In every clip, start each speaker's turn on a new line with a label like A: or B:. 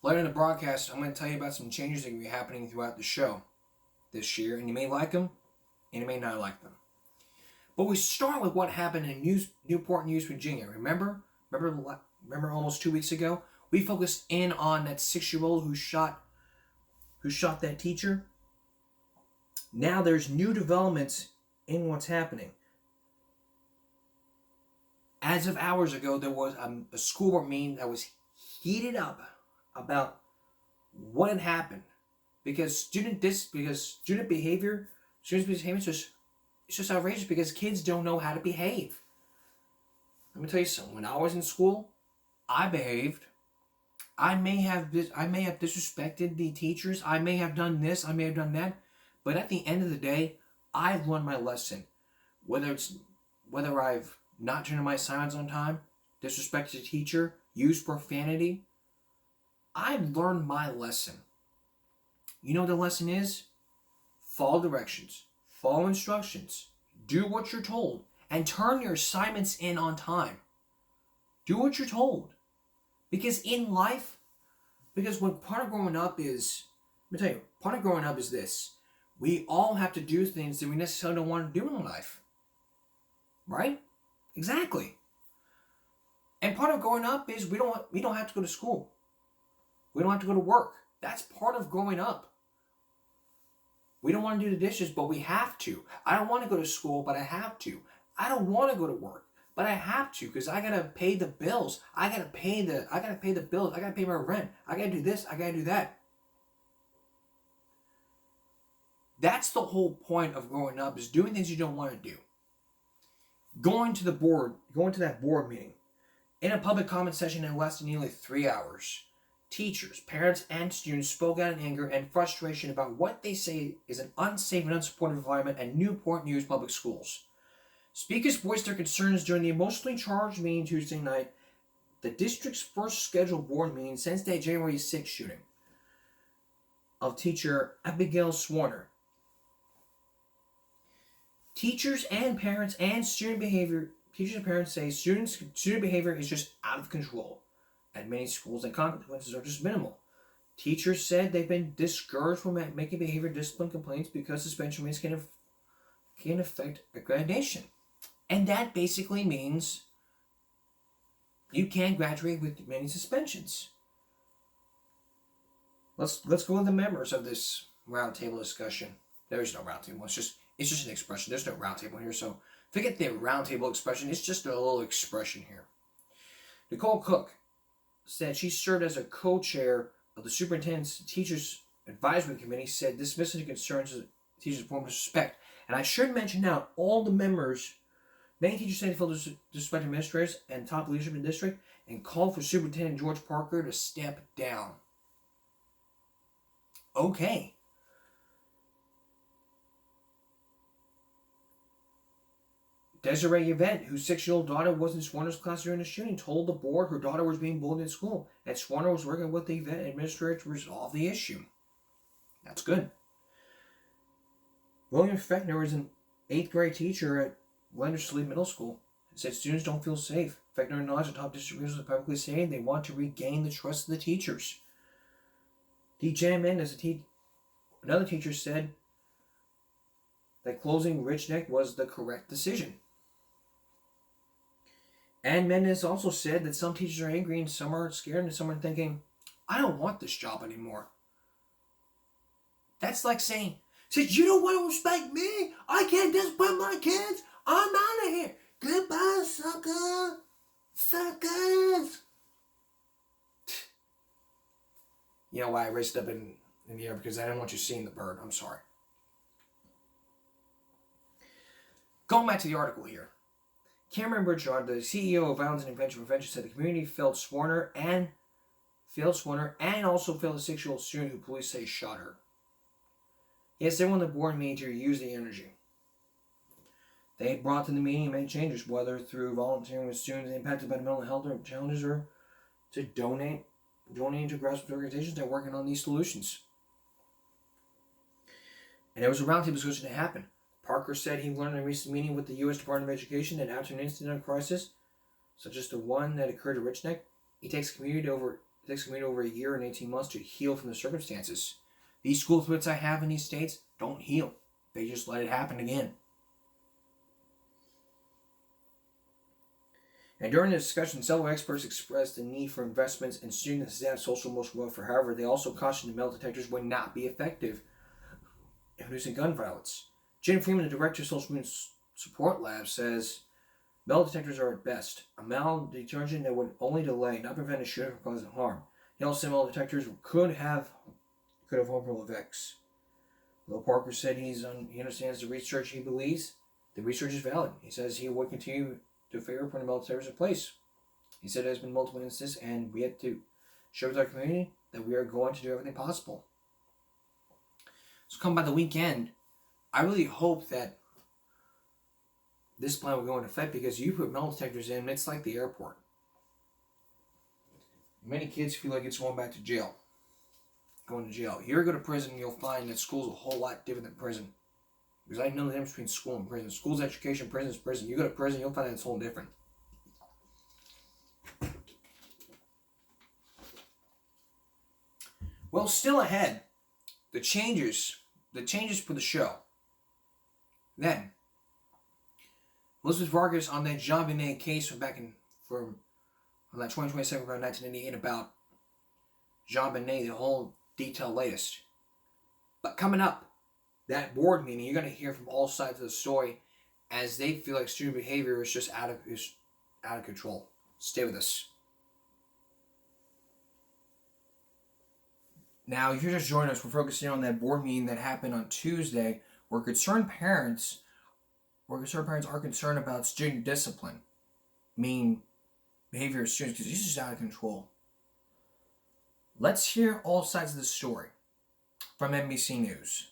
A: Later in the broadcast, I'm going to tell you about some changes that will be happening throughout the show this year, and you may like them, and you may not like them. But we start with what happened in Newport News, Virginia. Remember almost 2 weeks ago? We focused in on that 6-year-old who shot that teacher. Now there's new developments in what's happening. As of hours ago, there was a school board meeting that was heated up about what had happened because student behavior is just outrageous because kids don't know how to behave. Let me tell you something. When I was in school, I behaved. I may have disrespected the teachers. I may have done this. I may have done that. But at the end of the day, I've learned my lesson. Whether I've not turned in my assignments on time, disrespected a teacher, used profanity, I've learned my lesson. You know what the lesson is? Follow directions. Follow instructions. Do what you're told. And turn your assignments in on time. Do what you're told. Because in life, when part of growing up is, let me tell you, part of growing up is this. We all have to do things that we necessarily don't want to do in life. Right? Exactly. And part of growing up is we don't have to go to school. We don't have to go to work. That's part of growing up. We don't want to do the dishes, but we have to. I don't want to go to school, but I have to. I don't want to go to work, but I have to because I gotta pay the bills. I gotta pay the bills. I gotta pay my rent. I gotta do this. I gotta do that. That's the whole point of growing up, is doing things you don't want to do. Going to that board meeting in a public comment session that lasted nearly 3 hours. Teachers, parents, and students spoke out in anger and frustration about what they say is an unsafe and unsupportive environment at Newport News Public Schools. Speakers voiced their concerns during the emotionally charged meeting Tuesday night, the district's first scheduled board meeting since that January 6th shooting of teacher Abigail Swarner. Teachers and parents say student behavior is just out of control at many schools and consequences are just minimal. Teachers said they've been discouraged from making behavior discipline complaints because suspension rates can affect accreditation. And that basically means you can't graduate with many suspensions. Let's go with the members of this roundtable discussion. There is no roundtable. It's just an expression. There's no roundtable here, so forget the roundtable expression. It's just a little expression here. Nicole Cook said she served as a co-chair of the Superintendent's Teachers Advisory Committee, said dismissing the concerns of teachers' form of respect. And I should mention now, all the members, many teachers say they feel disrespect administrators and top leadership in the district and called for Superintendent George Parker to step down. Okay. Desiree Yvette, whose 6-year-old daughter was in Swarner's class during the shooting, told the board her daughter was being bullied in school, and Swarner was working with the Yvette administrator to resolve the issue. That's good. William Fechner is an 8th grade teacher at Wendersley Middle School and said students don't feel safe. Fechner acknowledged the top district officials publicly saying they want to regain the trust of the teachers. D.J. Mendez, another teacher, said that closing Rich Neck was the correct decision. And Mendez also said that some teachers are angry and some are scared and some are thinking, I don't want this job anymore. That's like saying, since you don't want to respect me, I can't discipline my kids, I'm out of here. Goodbye, sucker. Suckers. You know why I raised it up in the air? Because I didn't want you seeing the bird. I'm sorry. Going back to the article here. Cameron Bridgard, the CEO of Violence and Intervention Prevention, said the community failed Swarner and also failed a 6-year-old student who police say shot her. Yes, everyone on the board meeting to use the energy they brought to the meeting and made changes, whether through volunteering with students impacted by mental health challenges or to donating to grassroots organizations that are working on these solutions. And there was a roundtable discussion that happened. Parker said he learned in a recent meeting with the U.S. Department of Education that after an incident of crisis, such as the one that occurred at Rich Neck, he takes the community over It takes a community over a year and 18 months to heal from the circumstances. These school threats I have in these states don't heal. They just let it happen again. And during the discussion, several experts expressed the need for investments in student and social emotional welfare. However, they also cautioned the metal detectors would not be effective in reducing gun violence. Jen Freeman, the director of Social Media Support Lab, says metal detectors are at best a maldetergent that would only delay, not prevent a shooting from causing harm. He also said metal detectors could have harmful effects. Will Parker said he understands the research. He believes the research is valid. He says he would continue to favor putting metal detectors in place. He said there has been multiple instances, and we have to show to our community that we are going to do everything possible. So come by the weekend, I really hope that this plan will go into effect, because you put metal detectors in, it's like the airport. Many kids feel like it's going back to jail. Going to jail. You ever go to prison, you'll find that school's a whole lot different than prison. Because I know the difference between school and prison. School's education, prison's prison. You go to prison, you'll find that it's whole different. Well, still ahead, the changes for the show. Then, Elizabeth Vargas on that JonBenét case from on that 2027 around 1988 about JonBenét, the whole detailed latest. But coming up, that board meeting, you're going to hear from all sides of the story as they feel like student behavior is just out of control. Stay with us. Now, if you're just joining us, we're focusing on that board meeting that happened on Tuesday, where concerned parents are concerned about student discipline, meaning behavior of students, because this is out of control. Let's hear all sides of the story from NBC News.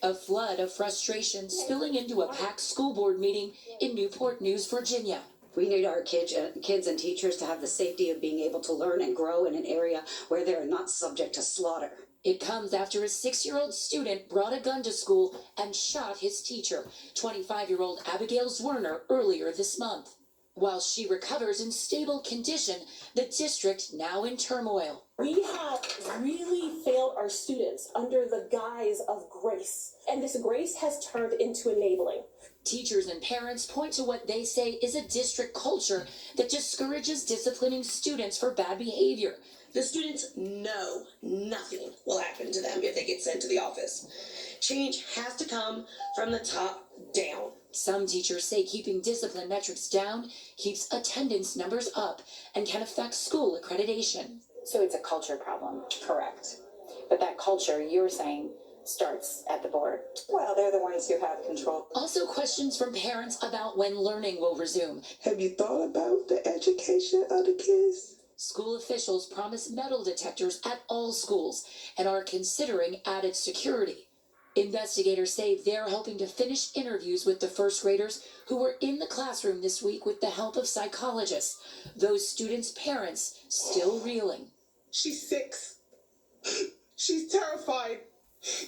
B: A flood of frustration spilling into a packed school board meeting in Newport News, Virginia.
C: We need our kids and teachers to have the safety of being able to learn and grow in an area where they're not subject to slaughter.
B: It comes after a 6-year-old student brought a gun to school and shot his teacher, 25-year-old Abigail Zwerner, earlier this month. While she recovers in stable condition, the district now in turmoil.
D: We have really failed our students under the guise of grace, and this grace has turned into enabling.
B: Teachers and parents point to what they say is a district culture that discourages disciplining students for bad behavior.
E: The students know nothing will happen to them if they get sent to the office. Change has to come from the top down.
B: Some teachers say keeping discipline metrics down keeps attendance numbers up and can affect school accreditation.
F: So it's a culture problem, correct? But that culture, you're saying, starts at the board.
G: Well, they're the ones who have control.
B: Also questions from parents about when learning will resume.
H: Have you thought about the education of the kids?
B: School officials promise metal detectors at all schools and are considering added security. Investigators say they're hoping to finish interviews with the first graders who were in the classroom this week with the help of psychologists. Those students' parents still reeling.
I: She's 6. She's terrified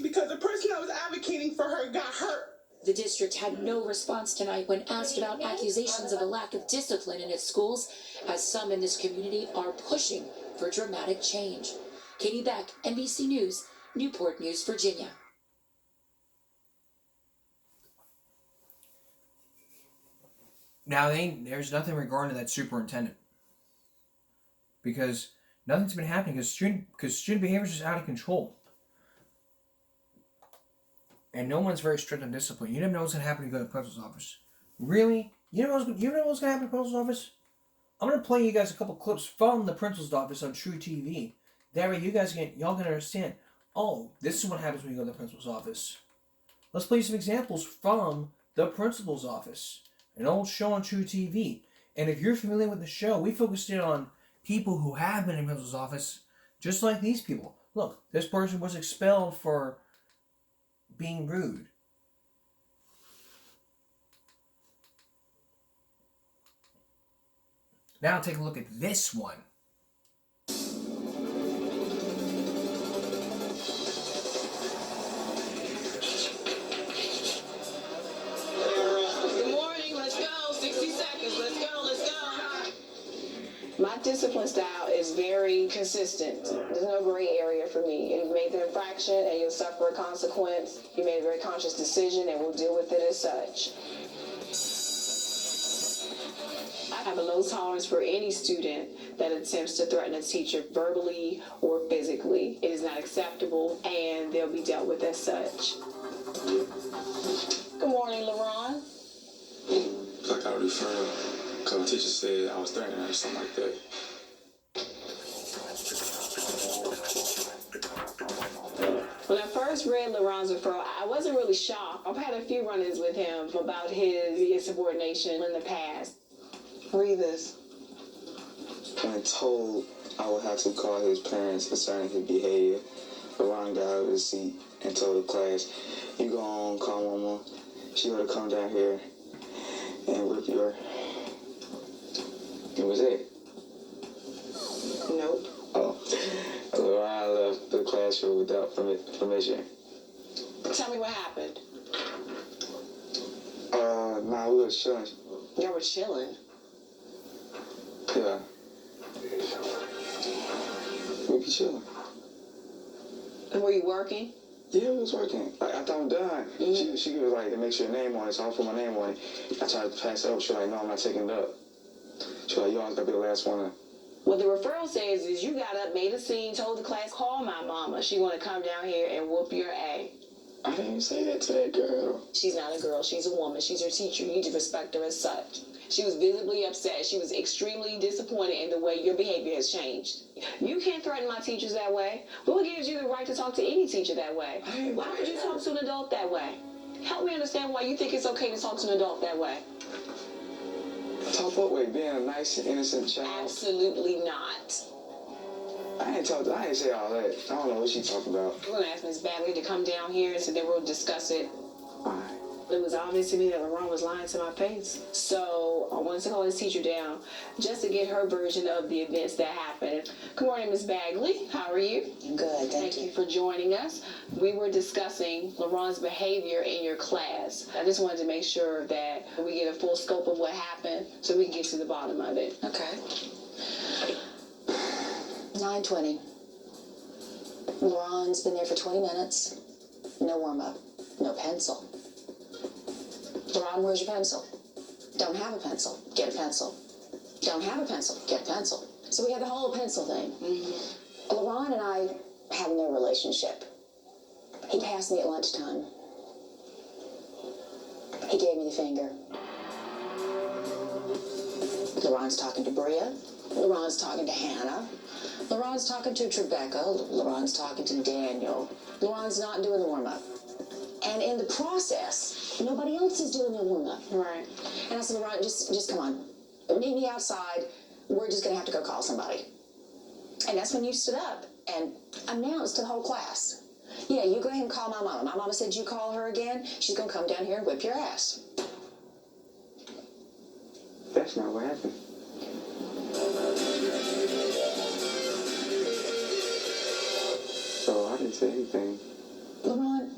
I: because the person that was advocating for her got hurt.
B: The district had no response tonight when asked about accusations of a lack of discipline in its schools, as some in this community are pushing for dramatic change. Katie Beck, NBC News, Newport News, Virginia.
A: Now, there's nothing regarding that superintendent, because nothing's been happening because student behavior is just out of control. And no one's very strict on discipline. You never know what's going to happen when you go to the principal's office. Really? You know what's going to happen in the principal's office? I'm going to play you guys a couple clips from the principal's office on True TV. That way y'all can understand, oh, this is what happens when you go to the principal's office. Let's play some examples from the principal's office. An old show on True TV. And if you're familiar with the show, we focused in on people who have been in the principal's office, just like these people. Look, this person was expelled for being rude. Now take a look at this one.
E: Good morning, let's go. 60 seconds, let's go.
C: My
J: discipline style is very consistent. There's no gray area for me. You've made the infraction and you'll suffer a consequence. You made a very conscious decision and we'll deal with it as such. I have a low tolerance for any student that attempts to threaten a teacher verbally or physically. It is not acceptable and they'll be dealt with as such. Good morning, LaRon.
K: I got a referral because the teacher said I was threatening her or something like that.
J: When I first read LaRon's referral, I wasn't really shocked. I've had a few run-ins with him about his insubordination in the past. Read this.
K: When told I would have to call his parents concerning his behavior, LaRon got out of his seat and told the class, "You go on, call mama. She ought to come down here and whip your..." It was it.
J: Nope.
K: Oh. LaRon left the classroom without permission.
J: Tell me what happened.
K: Nah, we was chilling.
J: Y'all were chilling.
K: Yeah. We be chilling.
J: Were you working?
K: Yeah, we was working. Like, I thought I'm done.
J: Mm-hmm.
K: She was like, "It makes your name on it," so I put my name on it. I tried to pass it up. She was like, "No, I'm not taking it up." She was like, "You always gotta be the last one."
J: What the referral says is you got up, made a scene, told the class, "Call my mama. She want to come down here and whoop your A."
K: I didn't even say that to that girl.
J: She's not a girl. She's a woman. She's your teacher. You need to respect her as such. She was visibly upset. She was extremely disappointed in the way your behavior has changed. You can't threaten my teachers that way. What gives you the right to talk to any teacher that way? Why would you talk to an adult that way? Help me understand why you think it's okay to talk to an adult that way.
K: Talk what way? Being a nice, innocent child?
J: Absolutely not.
K: I ain't say all that. I don't know what she talking about.
J: We're going to ask Ms. Bagley to come down here so then we'll discuss it.
K: Alright.
J: It was obvious to me that LaRon was lying to my face. So I wanted to call his teacher down just to get her version of the events that happened. Good morning, Ms. Bagley. How are you?
C: Good,
J: Thank you for joining us. We were discussing LaRon's behavior in your class. I just wanted to make sure that we get a full scope of what happened so we can get to the bottom of it.
B: Okay. 9:20. LaRon's been there for 20 minutes. No warm-up. No pencil. LaRon, where's your pencil? Don't have a pencil. Get a pencil. Don't have a pencil. Get a pencil. So we had the whole pencil thing. Mm-hmm. LaRon and I have no relationship. He passed me at lunchtime. He gave me the finger. LaRon's talking to Bria. LaRon's talking to Hannah. LaRon's talking to Trebecca. LaRon's talking to Daniel. LaRon's not doing the warm-up. And in the process, nobody else is doing the warm-up.
J: Right.
B: And I said, LaRon, just come on. Meet me outside. We're just going to have to go call somebody. And that's when you stood up and announced to the whole class, "Yeah, you go ahead and call my mama. My mama said you call her again, she's going to come down here and whip your ass."
K: That's not what happened. So I didn't say anything.
B: LaRon,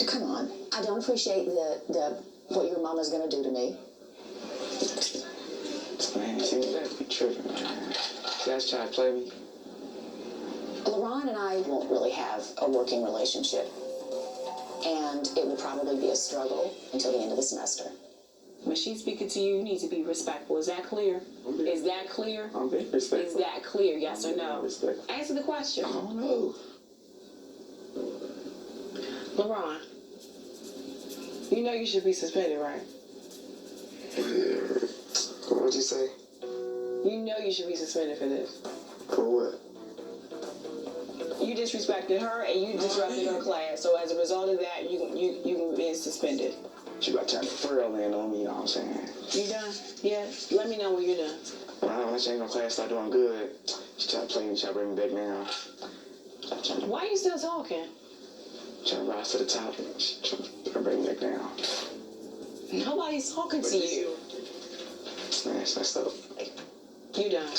B: come on. I don't appreciate the what your mama's going to do to me.
K: Man, she better be tripping, man. She just trying to play me.
B: LaRon and I won't really have a working relationship. And it will probably be a struggle until the end of the semester.
J: When she's speaking to you, you need to be respectful. Is that clear? Is that clear?
K: I'm being respectful.
J: Is that clear? Yes or no?
K: Respectful.
J: Answer the question.
K: I don't know.
J: LaRon, you know you should be suspended, right?
K: What'd you say?
J: You know you should be suspended for this.
K: For what?
J: You disrespected her and you disrupted her class. So as a result of that, you been suspended.
K: She about to turn the furrow in on me, you know what I'm saying?
J: You done? Yeah. Let me know when you're done.
K: When she ain't gonna class start doing good, she try to play me, try to bring me back down.
J: Why are you still talking?
K: Trying to rise to the top. She trying to bring me back down.
J: Nobody's talking to you.
K: Man, it's messed up.
J: You done.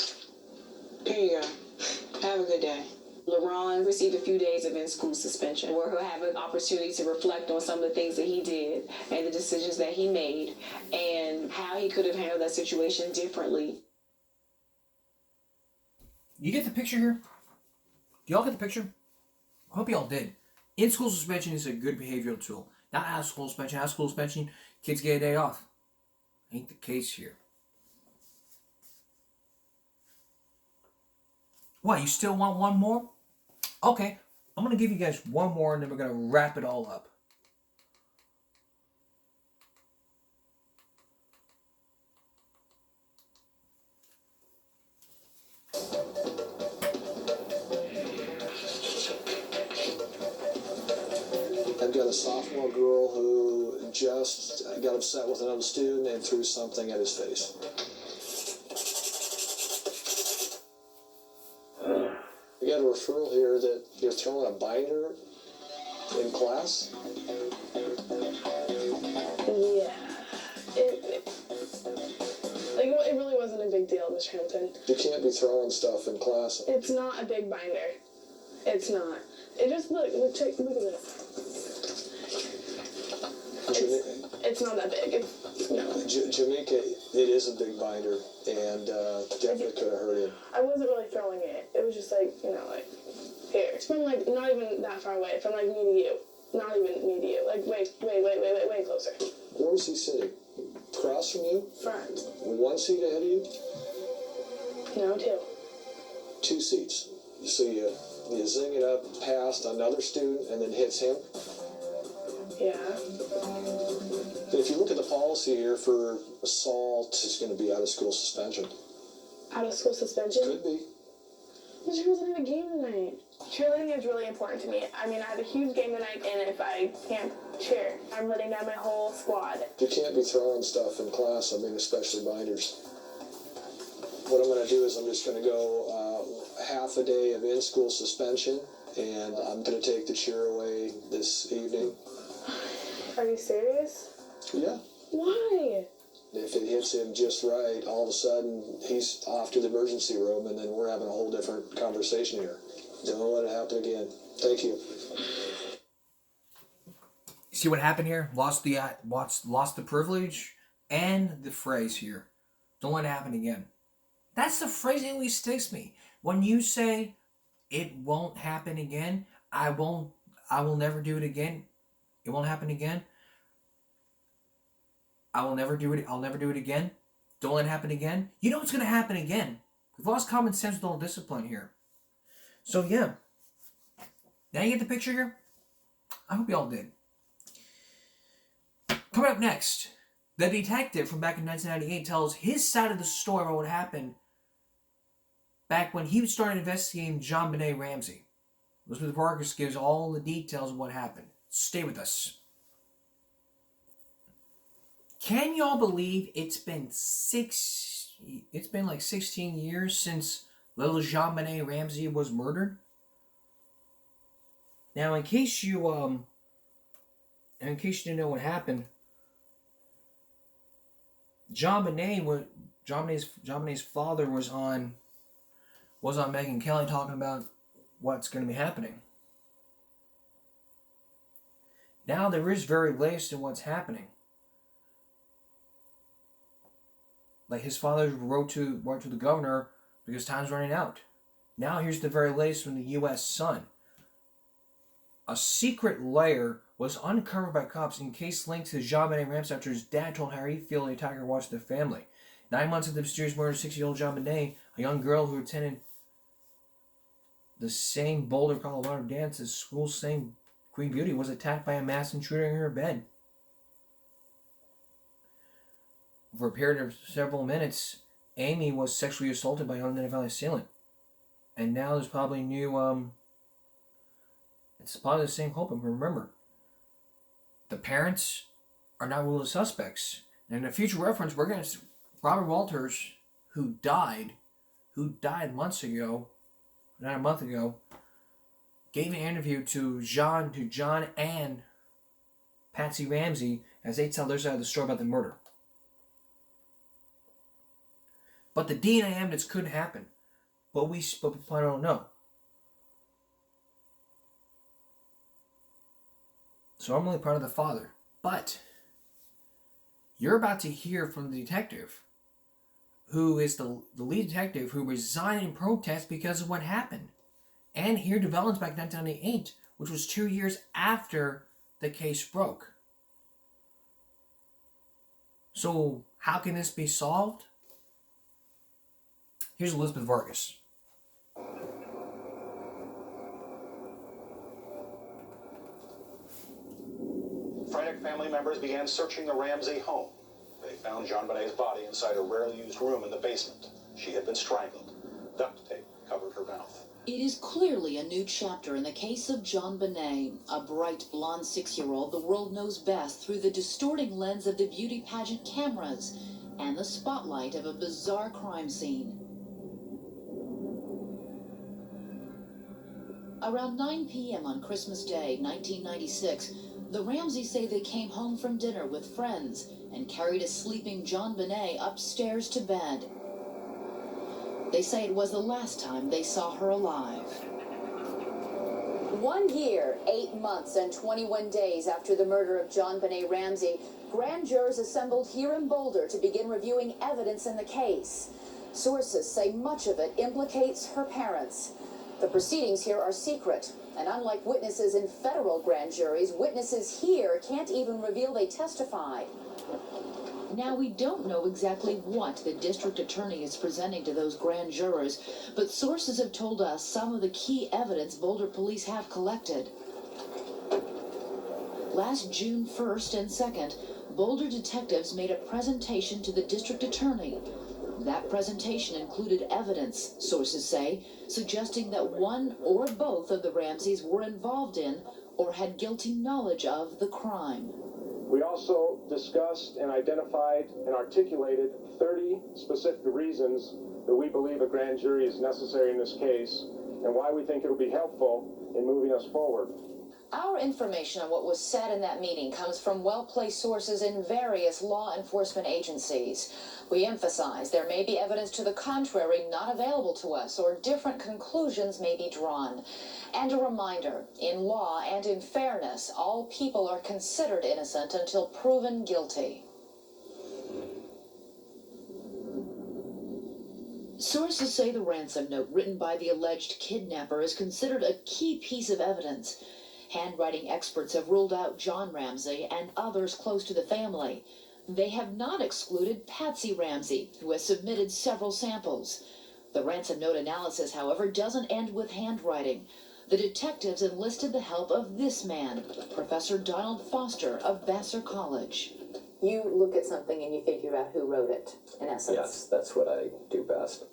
J: Here you go. Have a good day. LaRon received a few days of in-school suspension where he'll have an opportunity to reflect on some of the things that he did and the decisions that he made and how he could have handled that situation differently.
A: You get the picture here? Do y'all get the picture? I hope y'all did. In-school suspension is a good behavioral tool. Not out-of-school suspension. Out-of-school suspension, kids get a day off. Ain't the case here. What, you still want one more? Okay, I'm going to give you guys one more and then we're going to wrap it all up.
L: I've got a sophomore girl who just got upset with another student and threw something at his face. We got a referral here that you're throwing a binder in class.
M: Yeah. It really wasn't a big deal, Mr. Hampton.
L: You can't be throwing stuff in class.
M: It's not a big binder. It's not. It just look at this. It's not that big.
L: Jamaica, it is a big binder, and definitely could have hurt him.
M: I wasn't really throwing it. It was just like, here. It's from like not even that far away. From like me to you. Not even me to you. Like way closer.
L: Where was he sitting? Across from you?
M: Front.
L: One seat ahead of you?
M: No, two.
L: 2 seats. So you zing it up past another student and then hits him?
M: Yeah.
L: If you look at the policy here for assault, it's going to be out of school suspension.
M: Out of school suspension?
L: Could be.
M: But she wasn't at a game tonight. Cheerleading is really important to me. I mean, I have a huge game tonight, and if I can't cheer, I'm letting down my whole squad.
L: You can't be throwing stuff in class, I mean, especially binders. What I'm going to do is I'm just going to go half a day of in-school suspension, and I'm going to take the cheer away this evening.
M: Are you serious?
L: Yeah.
M: Why?
L: If it hits him just right, all of a sudden he's off to the emergency room, and then we're having a whole different conversation here. Don't let it happen again. Thank you.
A: See what happened here? Lost the privilege and the phrase here. Don't let it happen again. That's the phrase that always sticks me. When you say, it won't happen again, I will never do it again. It won't happen again. I'll never do it again. Don't let it happen again. You know what's going to happen again. We've lost common sense with all discipline here. So yeah. Now you get the picture here? I hope you all did. Coming up next, the detective from back in 1998 tells his side of the story about what happened back when he started investigating JonBenet Ramsey. Elizabeth Vargas gives all the details of what happened. Stay with us. Can y'all believe it's been like 16 years since little JonBenet Ramsey was murdered? Now, in case you didn't know what happened, JonBenet's father was on Megyn Kelly talking about what's going to be happening. Now there is very latest in what's happening. Like his father wrote to the governor because time's running out. Now here's the very latest from the U.S. Sun. A secret layer was uncovered by cops in case linked to JonBenet Ramsey after his dad told how he felt the attacker watched the family. 9 months after the mysterious murder of 60-year-old JonBenet, a young girl who attended the same Boulder, Colorado dance as school's same Queen Beauty was attacked by a masked intruder in her bed. For a period of several minutes, Amy was sexually assaulted by an unidentified assailant. And now there's probably new, it's probably the same culprit. Remember, the parents are not ruled as suspects. And in a future reference, we're going to Robert Walters, who died months ago, not a month ago, gave an interview to John and Patsy Ramsey as they tell their side of the story about the murder. But the DNA evidence could happen. But we probably don't know. So I'm really proud of the father. But you're about to hear from the detective who is the lead detective, who resigned in protest because of what happened. And here developments back in 1998, which was 2 years after the case broke. So how can this be solved? Here's Elizabeth Vargas.
N: Frantic family members began searching the Ramsey home. They found JonBenét's body inside a rarely used room in the basement. She had been strangled. Duct tape covered her mouth.
B: It is clearly a new chapter in the case of JonBenét, a bright blonde 6-year-old the world knows best through the distorting lens of the beauty pageant cameras and the spotlight of a bizarre crime scene. Around 9 p.m. on Christmas Day, 1996, the Ramseys say they came home from dinner with friends and carried a sleeping JonBenét upstairs to bed. They say it was the last time they saw her alive.
O: 1 year, 8 months, and 21 days after the murder of JonBenét Ramsey, grand jurors assembled here in Boulder to begin reviewing evidence in the case. Sources say much of it implicates her parents. The proceedings here are secret, and unlike witnesses in federal grand juries, witnesses here can't even reveal they testified.
B: Now, we don't know exactly what the district attorney is presenting to those grand jurors, but sources have told us some of the key evidence Boulder police have collected. Last June 1st and 2nd, Boulder detectives made a presentation to the district attorney. That presentation included evidence, sources say, suggesting that one or both of the Ramseys were involved in or had guilty knowledge of the crime.
P: We also discussed and identified and articulated 30 specific reasons that we believe a grand jury is necessary in this case and why we think it will be helpful in moving us forward.
O: Our information on what was said in that meeting comes from well-placed sources in various law enforcement agencies. We emphasize there may be evidence to the contrary not available to us, or different conclusions may be drawn. And a reminder, in law and in fairness, all people are considered innocent until proven guilty.
B: Sources say the ransom note written by the alleged kidnapper is considered a key piece of evidence. Handwriting experts have ruled out John Ramsey and others close to the family. They have not excluded Patsy Ramsey, who has submitted several samples. The ransom note analysis, however, doesn't end with handwriting. The detectives enlisted the help of this man, Professor Donald Foster of Vassar College.
O: You look at something and you figure out who wrote it, in essence.
Q: Yes, that's what I do best.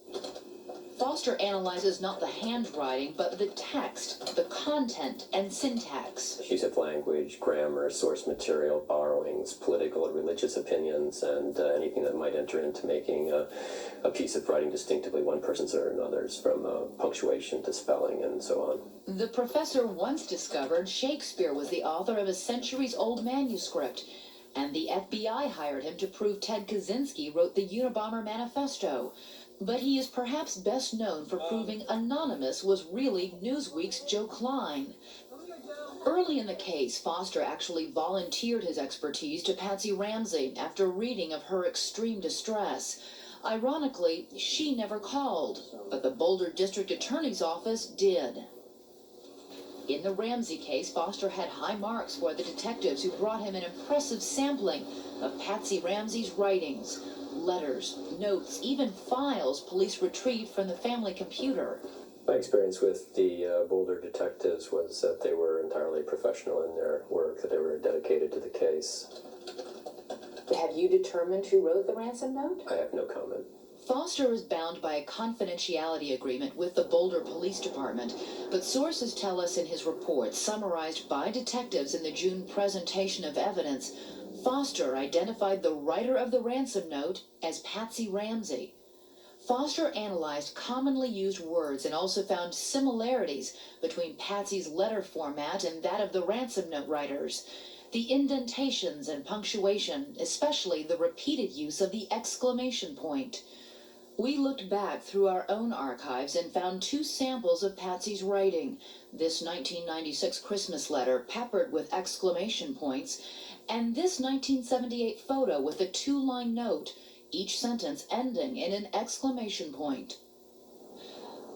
B: Foster analyzes not the handwriting, but the text, the content, and syntax.
Q: Use of language, grammar, source material, borrowings, political or religious opinions, and anything that might enter into making a piece of writing distinctively one person's or another's, from punctuation to spelling and so on.
B: The professor once discovered Shakespeare was the author of a centuries-old manuscript, and the FBI hired him to prove Ted Kaczynski wrote the Unabomber Manifesto. But he is perhaps best known for proving Anonymous was really Newsweek's Joe Klein. Early in the case, Foster actually volunteered his expertise to Patsy Ramsey after reading of her extreme distress. Ironically, she never called, but the Boulder District Attorney's Office did. In the Ramsey case, Foster had high marks for the detectives who brought him an impressive sampling of Patsy Ramsey's writings. Letters, notes, even files police retrieved from the family computer.
Q: My experience with the Boulder detectives was that they were entirely professional in their work, that they were dedicated to the case.
O: Have you determined who wrote the ransom note?
Q: I have no comment.
B: Foster is bound by a confidentiality agreement with the Boulder Police Department, but sources tell us in his report, summarized by detectives in the June presentation of evidence, Foster identified the writer of the ransom note as Patsy Ramsey. Foster analyzed commonly used words and also found similarities between Patsy's letter format and that of the ransom note writers. The indentations and punctuation, especially the repeated use of the exclamation point. We looked back through our own archives and found 2 samples of Patsy's writing. This 1996 Christmas letter peppered with exclamation points, and this 1978 photo with a 2-line note,
O: each sentence ending in an exclamation point.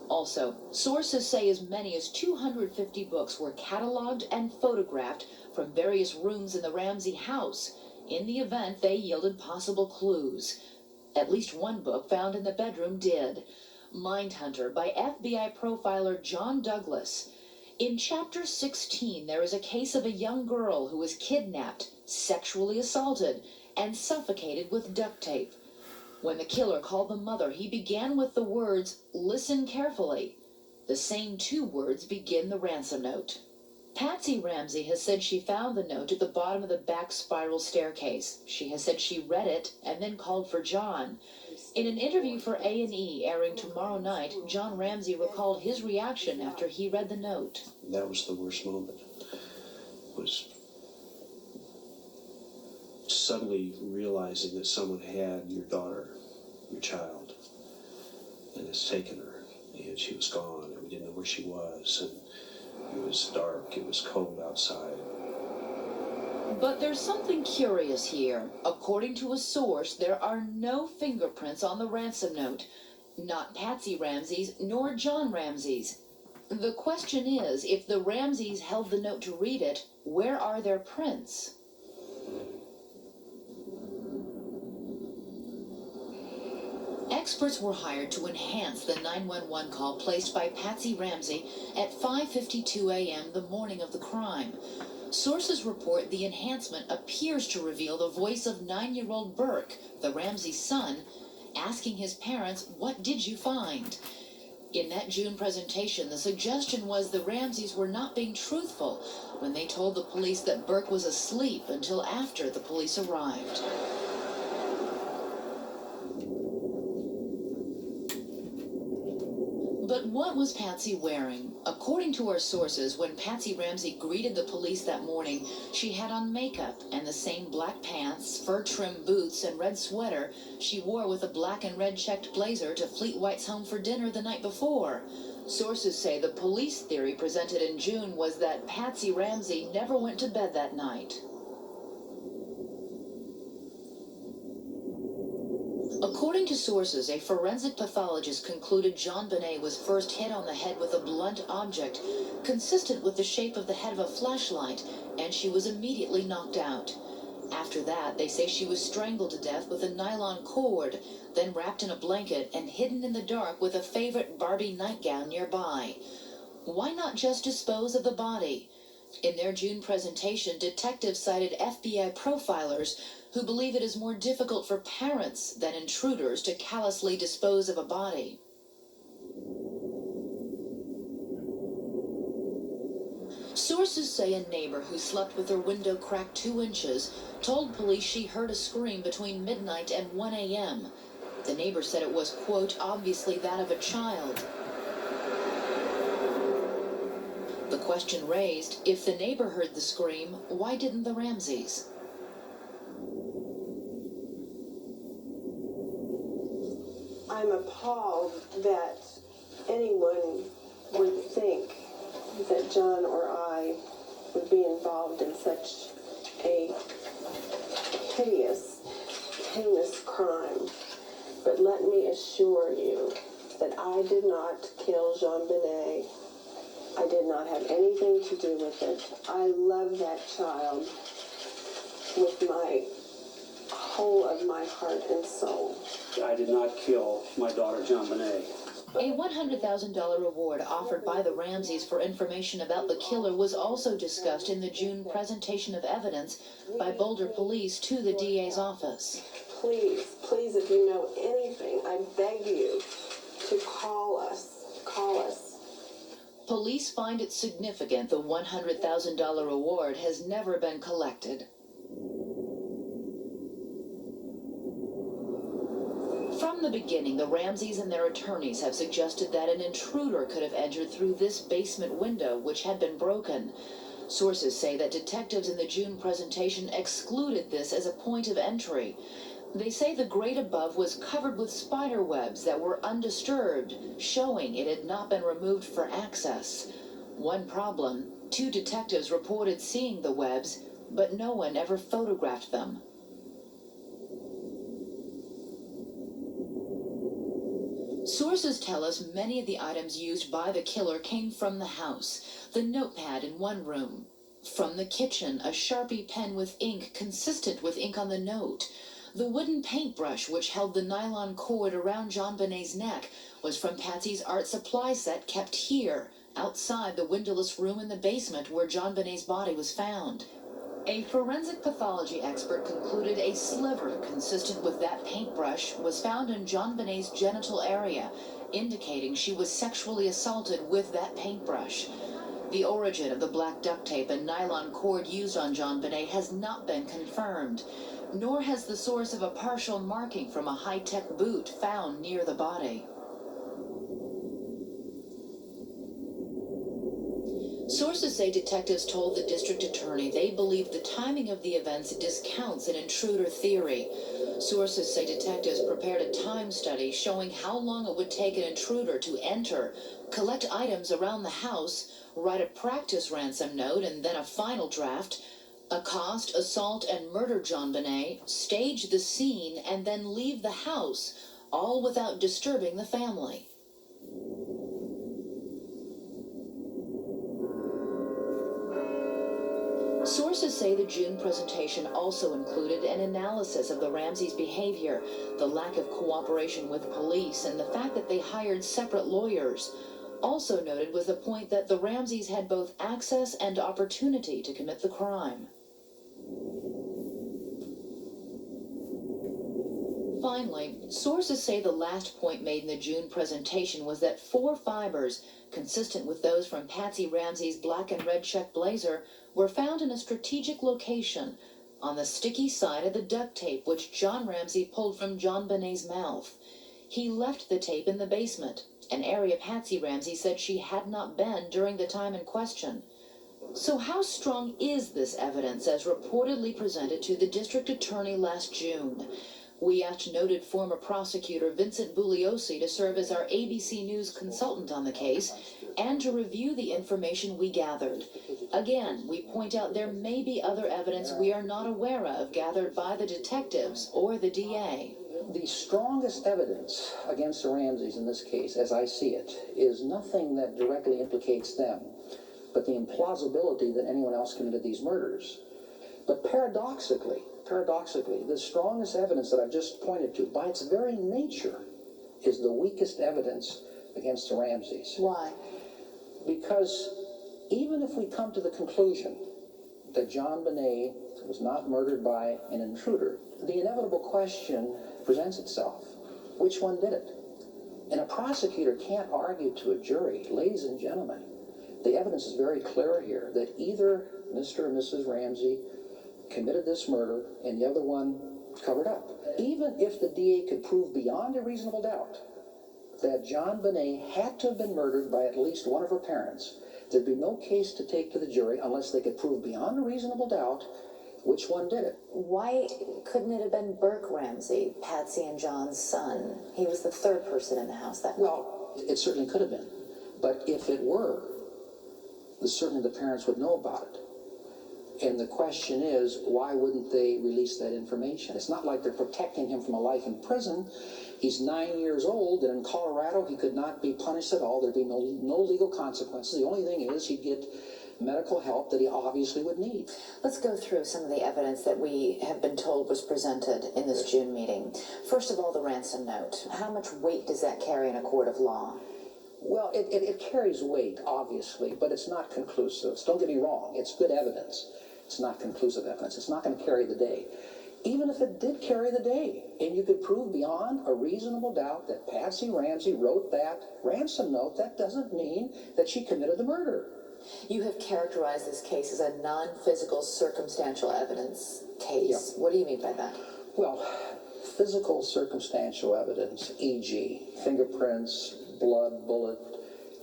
O: Also, sources say as many as 250 books were cataloged and photographed from various rooms in the Ramsey house. In the event, they yielded possible clues. At least one book found in the bedroom did. Mindhunter by FBI profiler John Douglas. In Chapter 16, there is a case of a young girl who was kidnapped, sexually assaulted, and suffocated with duct tape. When the killer called the mother, he began with the words, "Listen carefully." The same two words begin the ransom note. Patsy Ramsey has said she found the note at the bottom of the back spiral staircase. She has said she read it and then called for John. In an interview for A&E airing tomorrow night, John Ramsey recalled his reaction after he read the note.
R: That was the worst moment. Was suddenly realizing that someone had your daughter, your child, and has taken her, and she was gone, and we didn't know where she was, and it was dark, it was cold outside.
O: But there's something curious here. According to a source, there are no fingerprints on the ransom note. Not Patsy Ramsey's, nor John Ramsey's. The question is, if the Ramseys held the note to read it, where are their prints? Experts were hired to enhance the 911 call placed by Patsy Ramsey at 5:52 a.m. the morning of the crime. Sources report the enhancement appears to reveal the voice of 9-year-old Burke, the Ramsey son, asking his parents, "What did you find?" In that June presentation, the suggestion was the Ramseys were not being truthful when they told the police that Burke was asleep until after the police arrived. But what was Patsy wearing? According to our sources, when Patsy Ramsey greeted the police that morning, she had on makeup and the same black pants, fur-trimmed boots, and red sweater she wore with a black and red checked blazer to Fleet White's home for dinner the night before. Sources say the police theory presented in June was that Patsy Ramsey never went to bed that night. According to sources, a forensic pathologist concluded JonBenét was first hit on the head with a blunt object consistent with the shape of the head of a flashlight, and she was immediately knocked out. After that, they say she was strangled to death with a nylon cord, then wrapped in a blanket and hidden in the dark with a favorite Barbie nightgown nearby. Why not just dispose of the body? In their June presentation, detectives cited FBI profilers who believe it is more difficult for parents than intruders to callously dispose of a body. Sources say a neighbor who slept with her window cracked 2 inches told police she heard a scream between midnight and 1 a.m. The neighbor said it was, quote, obviously that of a child. The question raised, if the neighbor heard the scream, why didn't the Ramseys?
H: I'm appalled that anyone would think that John or I would be involved in such a hideous, heinous crime. But let me assure you that I did not kill JonBenét. I did not have anything to do with it. I love that child with my whole of my heart and soul.
S: I did not kill my daughter, JonBenét.
O: A $100,000 reward offered by the Ramseys for information about the killer was also discussed in the June presentation of evidence by Boulder Police to the DA's office.
H: Please, please, if you know anything, I beg you to call us. Call us.
O: Police find it significant the $100,000 reward has never been collected. From the beginning, the Ramseys and their attorneys have suggested that an intruder could have entered through this basement window, which had been broken. Sources say that detectives in the June presentation excluded this as a point of entry. They say the grate above was covered with spider webs that were undisturbed, showing it had not been removed for access. One problem, 2 detectives reported seeing the webs, but no one ever photographed them. Sources tell us many of the items used by the killer came from the house. The notepad in one room. From the kitchen, a Sharpie pen with ink consistent with ink on the note. The wooden paintbrush which held the nylon cord around JonBenét's neck was from Patsy's art supply set kept here, outside the windowless room in the basement where JonBenét's body was found. A forensic pathology expert concluded a sliver consistent with that paintbrush was found in JonBenét's genital area, indicating she was sexually assaulted with that paintbrush. The origin of the black duct tape and nylon cord used on JonBenet has not been confirmed, nor has the source of a partial marking from a high-tech boot found near the body. Sources say detectives told the district attorney they believe the timing of the events discounts an intruder theory. Sources say detectives prepared a time study showing how long it would take an intruder to enter, collect items around the house, write a practice ransom note and then a final draft, accost, assault, and murder JonBenet, stage the scene, and then leave the house, all without disturbing the family. Sources say the June presentation also included an analysis of the Ramseys' behavior, the lack of cooperation with police, and the fact that they hired separate lawyers. Also noted was the point that the Ramseys had both access and opportunity to commit the crime. Finally, sources say the last point made in the June presentation was that 4 fibers, consistent with those from Patsy Ramsey's black and red check blazer, were found in a strategic location on the sticky side of the duct tape which John Ramsey pulled from JonBenet's mouth. He left the tape in the basement, an area Patsy Ramsey said she had not been during the time in question. So how strong is this evidence as reportedly presented to the district attorney last June? We asked noted former prosecutor Vincent Bugliosi to serve as our ABC News consultant on the case and to review the information we gathered. Again, we point out there may be other evidence we are not aware of gathered by the detectives or the DA.
T: The strongest evidence against the Ramseys in this case, as I see it, is nothing that directly implicates them, but the implausibility that anyone else committed these murders. But paradoxically, the strongest evidence that I've just pointed to, by its very nature, is the weakest evidence against the Ramseys.
O: Why?
T: Because even if we come to the conclusion that JonBenet was not murdered by an intruder, the inevitable question presents itself. Which one did it? And a prosecutor can't argue to a jury, ladies and gentlemen, the evidence is very clear here that either Mr. or Mrs. Ramsey committed this murder and the other one covered up. Even if the DA could prove beyond a reasonable doubt that JonBenet had to have been murdered by at least one of her parents, there'd be no case to take to the jury unless they could prove beyond a reasonable doubt which one did it.
O: Why couldn't it have been Burke Ramsey, Patsy and John's son? He was the third person in the house that night.
T: Well, it certainly could have been. But if it were, certainly the parents would know about it. And the question is, why wouldn't they release that information? It's not like they're protecting him from a life in prison. He's 9 years old, and in Colorado, he could not be punished at all. There'd be no legal consequences. The only thing is he'd get medical help that he obviously would need.
O: Let's go through some of the evidence that we have been told was presented in this June meeting. First of all, the ransom note. How much weight does that carry in a court of law?
T: Well, it carries weight, obviously, but it's not conclusive. Don't get me wrong. It's good evidence. It's not conclusive evidence. It's not going to carry the day. Even if it did carry the day, and you could prove beyond a reasonable doubt that Patsy Ramsey wrote that ransom note, that doesn't mean that she committed the murder.
O: You have characterized this case as a non-physical circumstantial evidence case.
T: Yep.
O: What do you mean by that?
T: Well, physical circumstantial evidence, e.g., fingerprints, blood, bullet,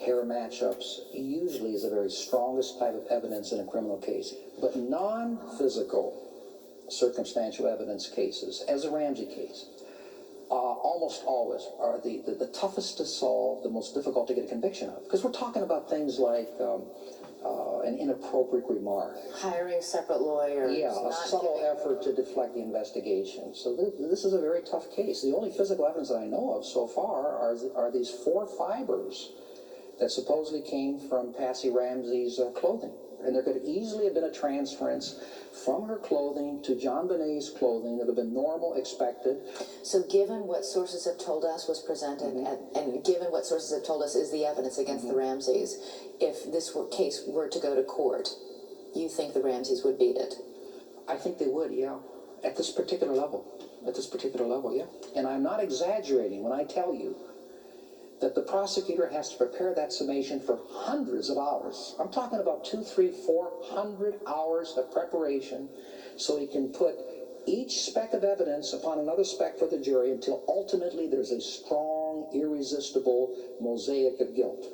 T: hair matchups, usually is the very strongest type of evidence in a criminal case. But non-physical circumstantial evidence cases, as a Ramsey case, almost always are the toughest to solve, the most difficult to get a conviction of. Because we're talking about things like an inappropriate remark.
O: Hiring separate lawyers.
T: Yeah, a subtle effort to deflect the investigation. So this is a very tough case. The only physical evidence that I know of so far are these 4 fibers that supposedly came from Patsy Ramsey's clothing. And there could easily have been a transference from her clothing to John Bonet's clothing that would have been normal, expected.
O: So given what sources have told us was presented, and given what sources have told us is the evidence against the Ramseys, if this case were to go to court, you think the Ramseys would beat it?
T: I think they would, yeah. At this particular level. At this particular level, yeah. And I'm not exaggerating when I tell you that the prosecutor has to prepare that summation for hundreds of hours. I'm talking about 200, 300, 400 hours of preparation so he can put each speck of evidence upon another speck for the jury until ultimately there's a strong, irresistible mosaic of guilt.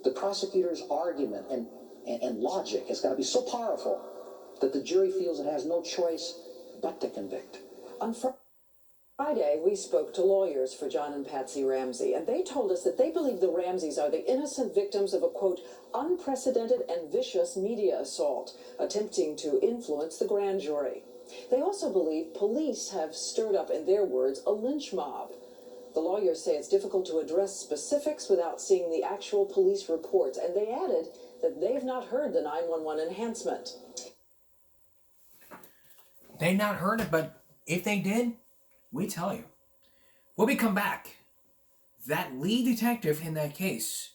T: The prosecutor's argument and logic has got to be so powerful that the jury feels it has no choice but to convict.
U: On Friday, we spoke to lawyers for John and Patsy Ramsey, and they told us that they believe the Ramseys are the innocent victims of a, quote, unprecedented and vicious media assault, attempting to influence the grand jury. They also believe police have stirred up, in their words, a lynch mob. The lawyers say it's difficult to address specifics without seeing the actual police reports, and they added that they've not heard the 911 enhancement.
A: They not heard it, but if they did, we tell you. When we come back, that lead detective in that case,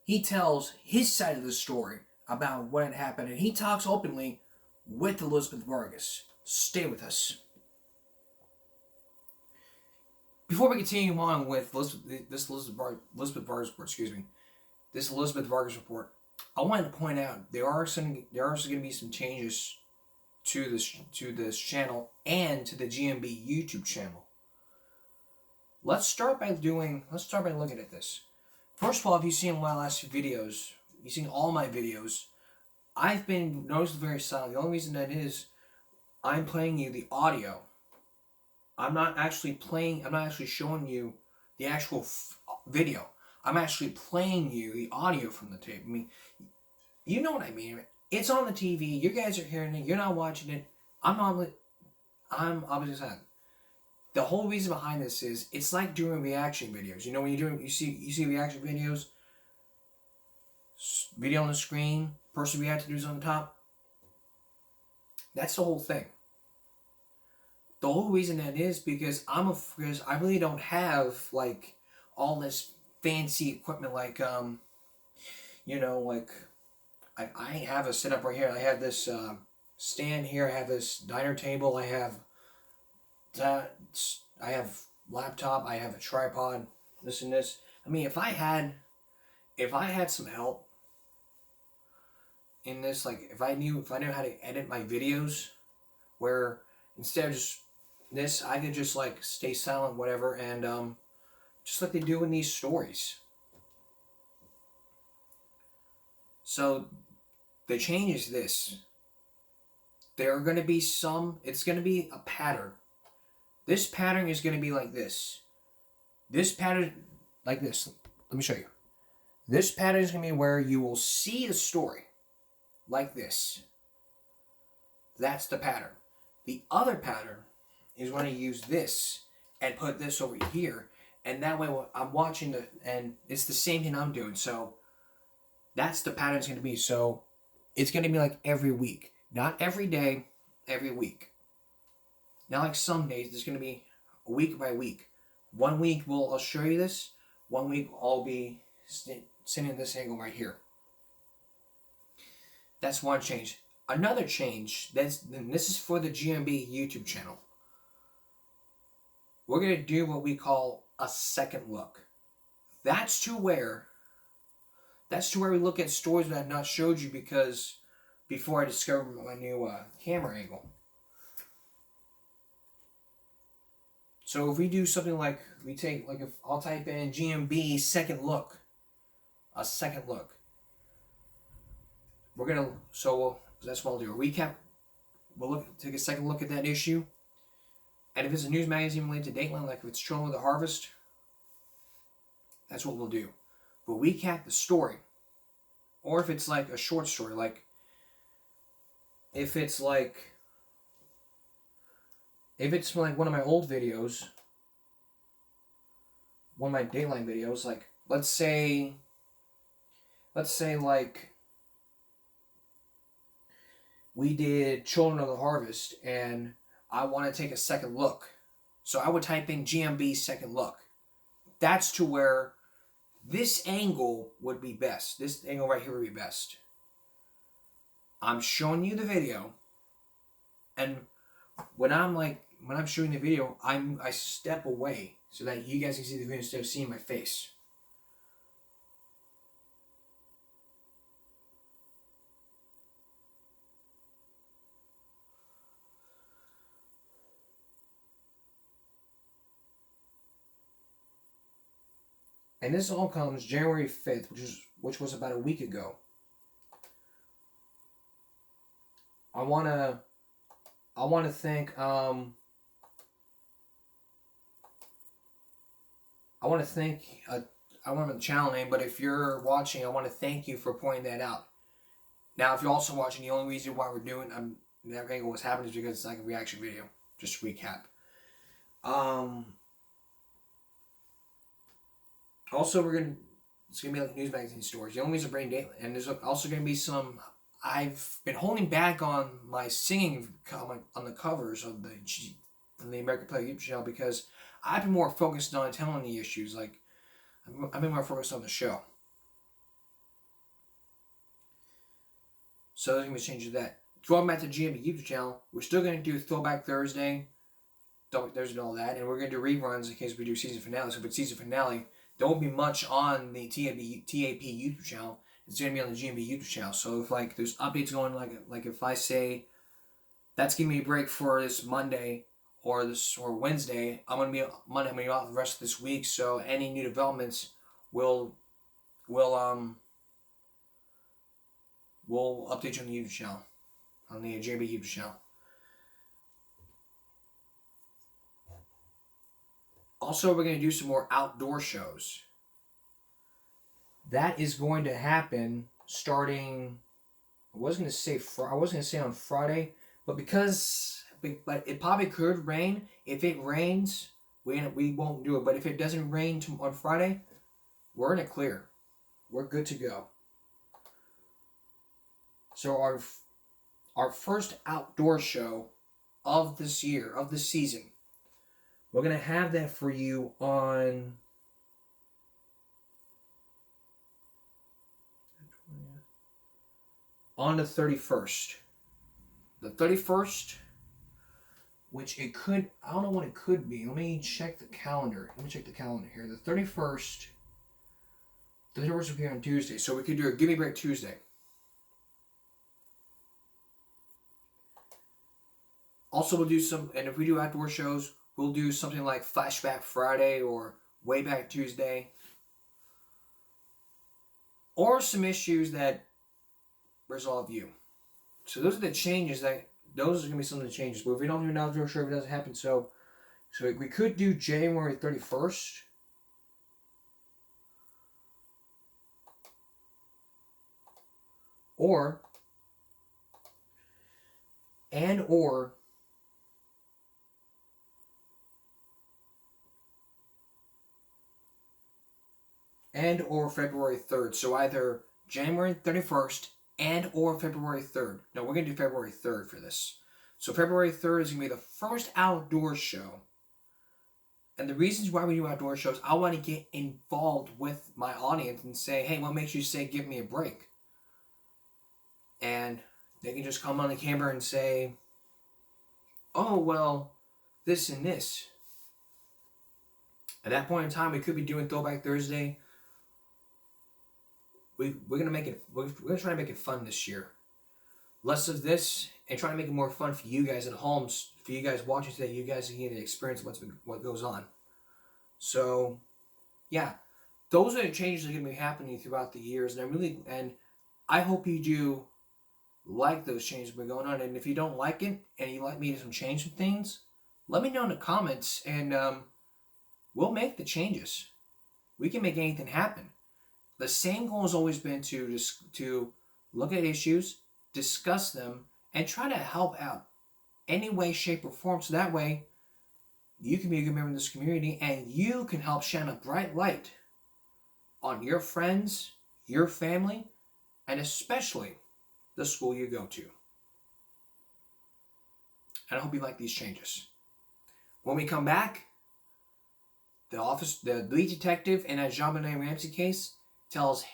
A: he tells his side of the story about what had happened, and he talks openly with Elizabeth Vargas. Stay with us. Before we continue on with this Elizabeth Vargas report, I wanted to point out there are going to be some changes to this channel and to the GMB YouTube channel. Let's start by looking at this. First of all, if you've seen my last videos, you've seen all my videos, I've been noticeably very silent. The only reason that is, I'm playing you the audio. I'm not actually showing you the actual video. I'm actually playing you the audio from the tape. I mean, you know what I mean. It's on the TV. You guys are hearing it. You're not watching it. I'm obviously silent. The whole reason behind this is it's like doing reaction videos. You know, when you see reaction videos, video on the screen, person reacting to on the top. That's the whole thing. The whole reason that is because I really don't have like all this fancy equipment like I have a setup right here. I have this stand here. I have this diner table. I have laptop. I have a tripod. This and this. I mean, if I had some help in this, like if I knew how to edit my videos, where instead of just this, I could just like stay silent, whatever, and just like they do in these stories. So the change is this. There are going to be it's going to be a pattern. This pattern is going to be like this. This pattern, like this. Let me show you. This pattern is going to be where you will see the story like this. That's the pattern. The other pattern is when I use this and put this over here, and that way I'm watching and it's the same thing I'm doing. So that's the pattern it's going to be. So it's going to be like every week, not every day, every week. Not like some days. It's going to be week by week. 1 week I'll show you this. 1 week I'll be sitting at this angle right here. That's one change. Another change, this is for the GMB YouTube channel. We're going to do what we call a second look. That's to where we look at stories that I've not showed you because before I discovered my new camera angle. So if we do something like, if I'll type in GMB second look, a second look. That's what I'll do. A recap. We'll take a second look at that issue. And if it's a news magazine related to Dateline, like if it's Children of the Harvest, that's what we'll do. We'll recap the story or if it's like a short story, like if it's like one of my old videos, one of my Dateline videos, like let's say like we did Children of the Harvest and I want to take a second look. So I would type in GMB second look. That's to where this angle would be best. This angle right here would be best. I'm showing you the video, and when I'm showing the video, I step away so that you guys can see the video instead of seeing my face. And this all comes January 5th, which was about a week ago. I wanna thank I want to remember the channel name, but if you're watching, I want to thank you for pointing that out. Now, if you're also watching, the only reason why we're doing that angle was happening is because it's like a reaction video. Just to recap. Also, it's gonna be like news magazine stories. The only reason bringing Dateline, and there's also gonna be some. I've been holding back on my singing on the covers of the American Player YouTube channel because I've been more focused on telling the issues. Like I've been more focused on the show. So there's gonna be changes to that. Going back to GMB YouTube channel, we're still gonna do Throwback Thursday, and all that, and we're gonna do reruns in case we do season finale. So for season finale, there won't be much on the TAP YouTube channel. It's gonna be on the GMB YouTube channel. So if like there's updates going, like if I say that's giving me a break for this Monday or Wednesday, I'm gonna be off the rest of this week. So any new developments will update you on the YouTube channel, on the GMB YouTube channel. Also, we're going to do some more outdoor shows. That is going to happen starting. I wasn't going to say on Friday, but it probably could rain. If it rains, we won't do it. But if it doesn't rain on Friday, we're in a clear. We're good to go. So our first outdoor show of this year, of this season, we're going to have that for you on the 31st. The 31st, which it could, I don't know what it could be. Let me check the calendar. Let me check the calendar here. The 31st will be on Tuesday. So we could do a Give Me Break Tuesday. Also, we'll do some, and if we do outdoor shows, we'll do something like Flashback Friday or Way Back Tuesday. Or some issues that resolve you. So those are the changes those are going to be some of the changes. But if we don't do an outdoor show, if it doesn't happen, so we could do January 31st. Or February 3rd. So either January 31st and or February 3rd. No, we're going to do February 3rd for this. So February 3rd is going to be the first outdoor show. And the reasons why we do outdoor shows, I want to get involved with my audience and say, hey, what makes you say give me a break? And they can just come on the camera and say, oh, well, this and this. At that point in time, we could be doing Throwback Thursday. We're gonna make it. We're gonna try to make it fun this year. Less of this, and try to make it more fun for you guys at home. For you guys watching today, you guys can get the experience of what goes on. So, yeah, those are the changes that are gonna be happening throughout the years, and I hope you do like those changes that are going on. And if you don't like it, and you'd like me to change some things, let me know in the comments, and we'll make the changes. We can make anything happen. the same goal has always been to look at issues, discuss them, and try to help out any way, shape, or form. So that way, you can be a good member of this community, and you can help shine a bright light on your friends, your family, and especially the school you go to. And I hope you like these changes. When we come back, the lead detective in that JonBenét Ramsey case tells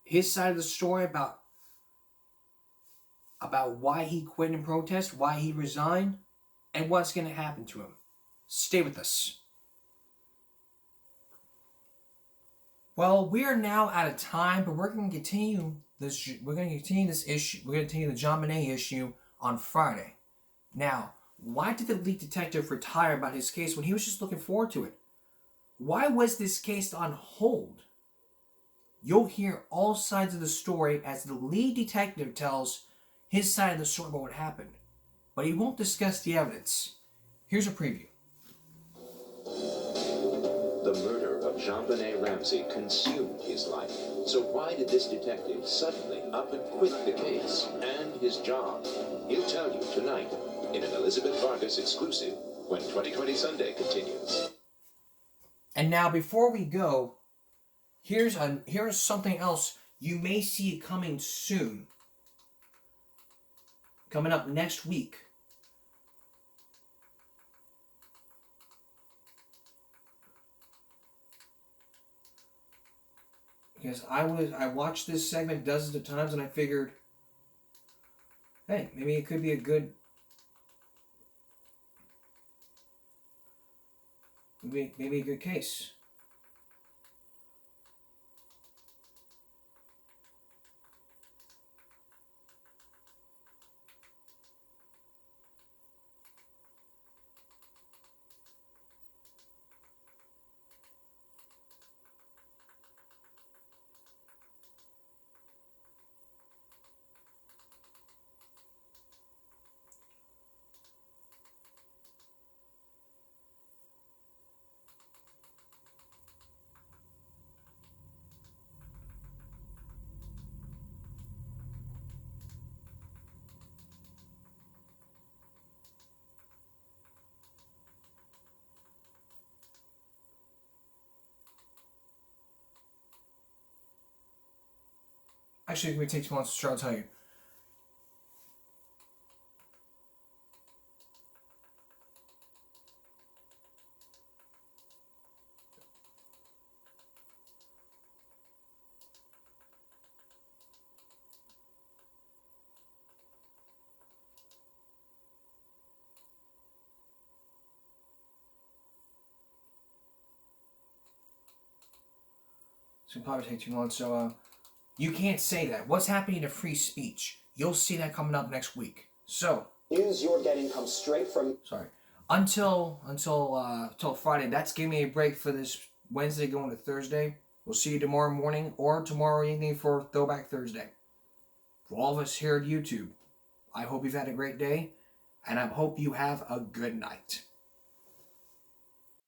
A: his side of the story about why he quit in protest, why he resigned, and what's going to happen to him. Stay with us. Well, we are now out of time, but we're going to continue this. We're going to continue this issue. We're going to continue the JonBenét issue on Friday. Now, why did the lead detective retire about his case when he was just looking forward to it? Why was this case on hold? You'll hear all sides of the story as the lead detective tells his side of the story about what happened. But he won't discuss the evidence. Here's a preview.
D: The murder of JonBenét Ramsey consumed his life. So why did this detective suddenly up and quit the case and his job? He'll tell you tonight in an Elizabeth Vargas exclusive when 2020 Sunday continues.
A: And now, before we go, here's something else you may see coming soon. Coming up next week. Because I watched this segment dozens of times and I figured, hey, maybe it could be a good maybe a good case. Actually, it may take 2 months to try to tell you. It's going to probably take 2 months, so you can't say that. What's happening to free speech? You'll see that coming up next week. So
V: news you're getting comes straight from.
A: Sorry. Until Friday. That's giving me a break for this Wednesday going to Thursday. We'll see you tomorrow morning or tomorrow evening for Throwback Thursday. For all of us here at YouTube, I hope you've had a great day, and I hope you have a good night.